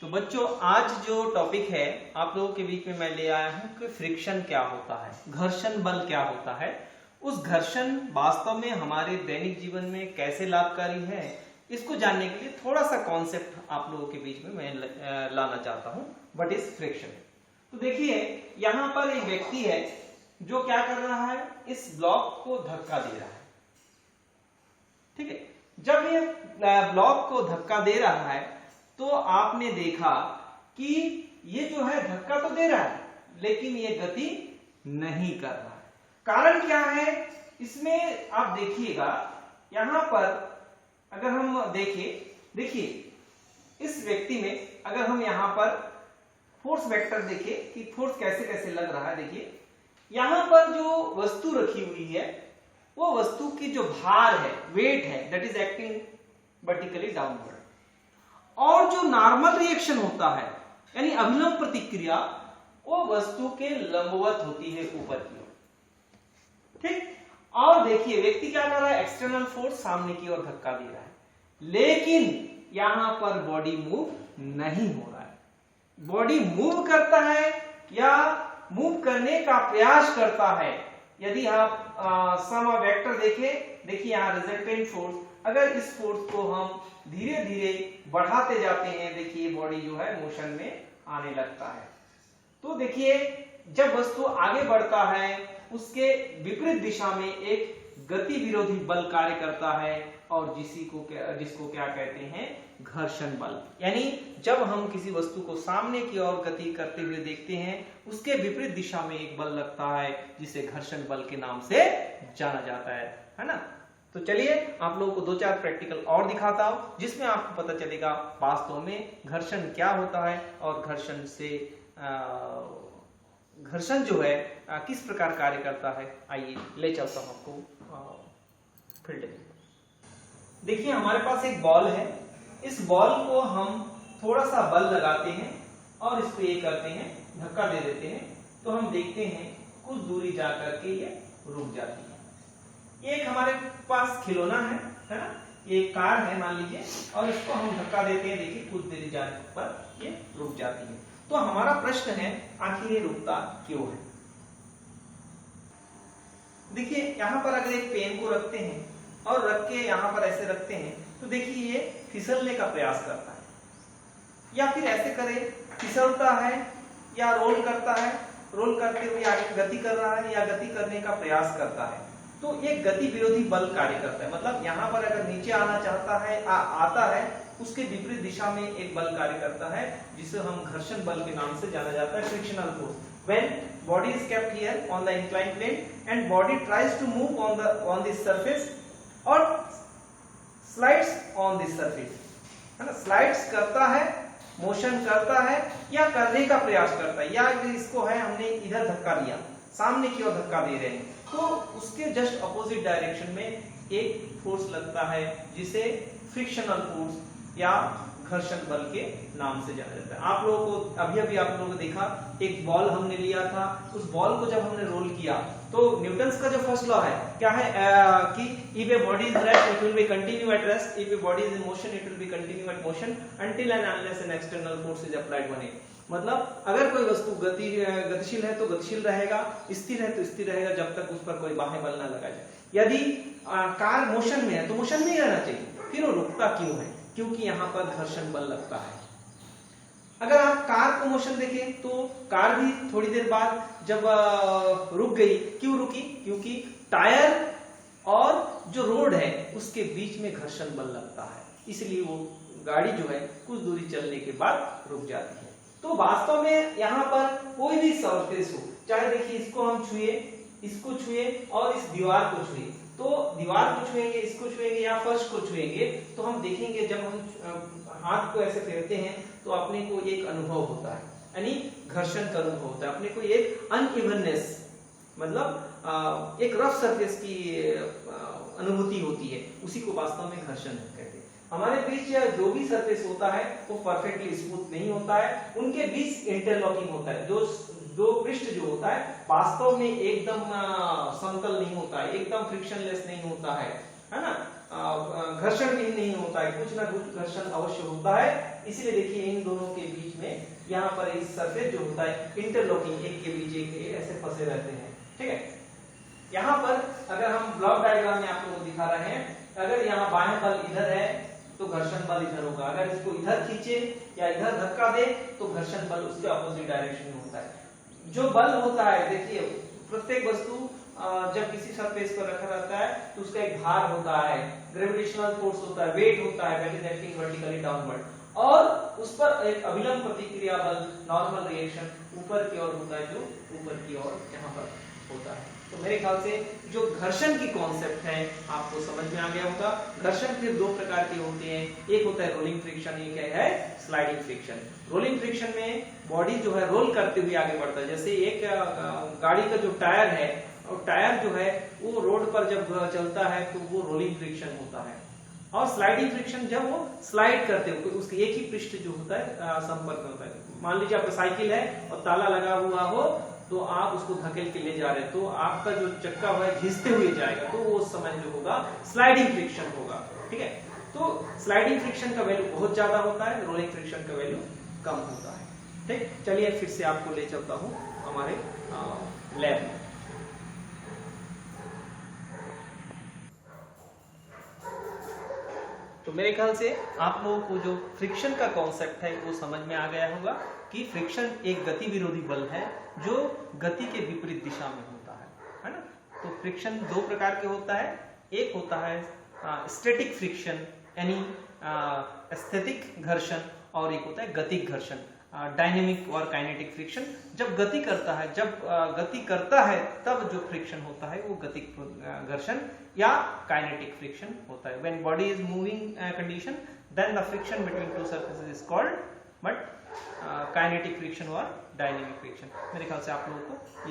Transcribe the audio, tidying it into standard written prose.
तो बच्चों आज जो टॉपिक है आप लोगों के बीच में मैं ले आया हूं कि फ्रिक्शन क्या होता है, घर्षण बल क्या होता है, उस घर्षण वास्तव में हमारे दैनिक जीवन में कैसे लाभकारी है, इसको जानने के लिए थोड़ा सा कॉन्सेप्ट आप लोगों के बीच में मैं लाना चाहता हूं। What is friction. तो देखिए यहां पर एक व्यक्ति है जो क्या कर रहा है, इस ब्लॉक को धक्का दे रहा है। ठीक है, जब ये ब्लॉक को धक्का दे रहा है तो आपने देखा कि ये जो है धक्का तो दे रहा है लेकिन ये गति नहीं कर रहा है। कारण क्या है इसमें आप देखिएगा, यहां पर अगर हम देखिए इस व्यक्ति में अगर हम यहां पर फोर्स वेक्टर देखिए कि फोर्स कैसे कैसे लग रहा है। देखिए यहां पर जो वस्तु रखी हुई है वो वस्तु की जो भार है, वेट है, that is acting vertically downward, और जो नॉर्मल रिएक्शन होता है यानी अभिलंब प्रतिक्रिया वो वस्तु के लंबवत होती है ऊपर की ओर। ठीक, और देखिए व्यक्ति क्या कर रहा है, एक्सटर्नल फोर्स सामने की ओर धक्का दे रहा है लेकिन यहां पर बॉडी मूव नहीं हो रहा है। बॉडी मूव करता है या मूव करने का प्रयास करता है। यदि आप सम वेक्टर देखिए यहां रिजल्टेंट फोर्स, अगर इस फोर्स को हम धीरे धीरे बढ़ाते जाते हैं, देखिए बॉडी जो है मोशन में आने लगता है। तो देखिए जब वस्तु आगे बढ़ता है उसके विपरीत दिशा में एक गति विरोधी बल कार्य करता है और जिसको क्या कहते हैं, घर्षण बल। यानी जब हम किसी वस्तु को सामने की ओर गति करते हुए देखते हैं उसके विपरीत दिशा में एक बल लगता है जिसे घर्षण बल के नाम से जाना जाता है ना। तो चलिए आप लोगों को दो चार प्रैक्टिकल और दिखाता हूं जिसमें आपको पता चलेगा वास्तव में घर्षण क्या होता है और घर्षण जो है किस प्रकार कार्य करता है। आइए ले चलता हूं आपको फील्ड में। देखिए हमारे पास एक बॉल है, इस बॉल को हम थोड़ा सा बल लगाते हैं और इसको ये करते हैं, धक्का दे देते हैं, तो हम देखते हैं कुछ दूरी जा करके ये रुक जाती है। ये एक हमारे पास खिलौना है ना, ये एक कार है मान लीजिए, और इसको हम धक्का देते हैं, देखिए कुछ देर जाने पर ये रुक जाती है। तो हमारा प्रश्न है आखिर ये रुकता क्यों है। देखिए यहां पर अगर एक पेन को रखते हैं और रख के यहां पर ऐसे रखते हैं तो देखिए ये फिसलने का प्रयास करता है या फिर ऐसे करे फिसलता है या रोल करता है, रोल करते हुए आगे गति कर रहा है या गति करने का प्रयास करता है। तो ये गति विरोधी बल कार्य करता है, मतलब यहां पर अगर नीचे आना चाहता है आता है उसके विपरीत दिशा में एक बल कार्य करता है जिसे हम घर्षण बल के नाम से जाना जाता है, frictional force. When body is kept here on the inclined plane and body tries to move on this surface or slides on this surface, है ना, स्लाइड्स करता है, मोशन करता है या करने का प्रयास करता है, या इसको है हमने इधर धक्का दिया, सामने की ओर धक्का दे रहे हैं तो उसके जस्ट अपोजिट डायरेक्शन में एक फोर्स लगता है जिसे फ्रिक्शनल फोर्स या घर्षण बल के नाम से जाना जाता है। आप लोगों को अभी आप लोगों ने देखा एक बॉल हमने लिया था, उस बॉल को जब हमने रोल किया तो न्यूटन्स का जो फर्स्ट लॉ है क्या है कि if a body is rest it will be continue at rest, if a body is in motion it will be continue at motion until and unless an external force is applied on it. मतलब अगर कोई वस्तु गतिशील है तो गतिशील रहेगा, स्थिर है तो स्थिर रहेगा जब तक उस पर कोई बाह्य बल ना लगा जाए। यदि कार मोशन में है तो मोशन में ही रहना चाहिए। फिर वो रुकता क्यों है, क्योंकि यहां पर घर्षण बल लगता है। अगर आप कार को मोशन देखें तो कार भी थोड़ी देर बाद जब रुक गई, क्यों रुकी, क्योंकि टायर और जो रोड है उसके बीच में घर्षण बल लगता है, इसलिए वो गाड़ी जो है कुछ दूरी चलने के बाद रुक जाती है। तो वास्तव में यहाँ पर कोई भी सरफेस हो, चाहे देखिए इसको हम छुए, इसको छुए और इस दीवार को छुए, तो दीवार को छुएंगे, इसको छुएंगे या फर्श को छुएंगे तो हम देखेंगे जब हम हाथ को ऐसे फेरते हैं तो अपने को एक अनुभव होता है, यानी घर्षण का अनुभव होता है, अपने को एक अनइवननेस मतलब एक रफ सरफेस की अनुभूति होती है, उसी को वास्तव में घर्षण कहते हैं। हमारे बीच जो भी सरफेस होता है वो परफेक्टली स्मूथ नहीं होता है, उनके बीच इंटरलॉकिंग होता है। जो पृष्ठ जो होता है वास्तव में एकदम समतल नहीं होता है, एकदम फ्रिक्शनलेस नहीं होता है ना, घर्षण भी नहीं होता है, कुछ ना कुछ घर्षण अवश्य होता है इसीलिए देखिए इन दोनों के बीच में यहाँ पर इस सरफेस जो होता है इंटरलॉकिंग, एक के बीच एक ऐसे फंसे रहते हैं। ठीक है, यहाँ पर अगर हम ब्लॉक डायग्राम में आप लोगों को दिखा रहे हैं, अगर यहाँ बाह्य बल इधर है तो घर्षण बल इधर होगा, अगर इसको इधर खींचे या इधर धक्का दे तो घर्षण बल उसके अपोजिट डायरेक्शन में होता है। जो बल होता है, देखिए प्रत्येक वस्तु जब किसी सरफेस पर रखा रहता है तो उसका एक भार होता है, ग्रेविटेशनल फोर्स होता है, वेट होता है, that is acting vertically downward, और उस पर एक अभिलंब प्रतिक्रिया बल, नॉर्मल रिएक्शन ऊपर की ओर होता है, जो ऊपर की ओर यहाँ पर होता है। तो मेरे ख्याल से जो घर्षण की कॉन्सेप्ट है आपको समझ में आ गया होगा। घर्षण फिर दो प्रकार के होते हैं, एक होता है रोलिंग फ्रिक्शन, एक है स्लाइडिंग फ्रिक्शन। रोलिंग फ्रिक्शन में बॉडी जो है रोल करते हुए आगे बढ़ता है, जैसे एक गाड़ी का जो टायर है, और टायर जो है वो रोड पर जब चलता है तो वो रोलिंग फ्रिक्शन होता है। और स्लाइडिंग फ्रिक्शन जब वो स्लाइड करते हो, उसके एक ही पृष्ठ जो होता है संपर्क में होता है। मान लीजिए आपका साइकिल है और ताला लगा हुआ हो, तो आप उसको धकेल के ले जा रहे हैं, तो आपका जो चक्का है घिसते हुए जाएगा, तो वो समय जो होगा स्लाइडिंग फ्रिक्शन होगा। ठीक है, तो स्लाइडिंग फ्रिक्शन का वैल्यू बहुत ज्यादा होता है, रोलिंग फ्रिक्शन का वैल्यू कम होता है। ठीक, चलिए फिर से आपको ले चलता हूं हमारे लैब में। तो मेरे ख्याल से आप लोगों को जो फ्रिक्शन का कॉन्सेप्ट है वो समझ में आ गया होगा कि फ्रिक्शन एक गति विरोधी बल है जो गति के विपरीत दिशा में होता है ना। तो फ्रिक्शन दो प्रकार के होता है, एक होता है स्टैटिक फ्रिक्शन यानी स्थैतिक घर्षण, और एक होता है गतिक घर्षण, डायनेमिक और काइनेटिक फ्रिक्शन। जब गति करता है तब जो फ्रिक्शन होता है वो गतिक घर्षण या काइनेटिक फ्रिक्शन होता है। When body is moving condition then the friction between two surfaces is called but kinetic friction और डायनेमिक फ्रिक्शन। मेरे ख्याल से आप लोगों को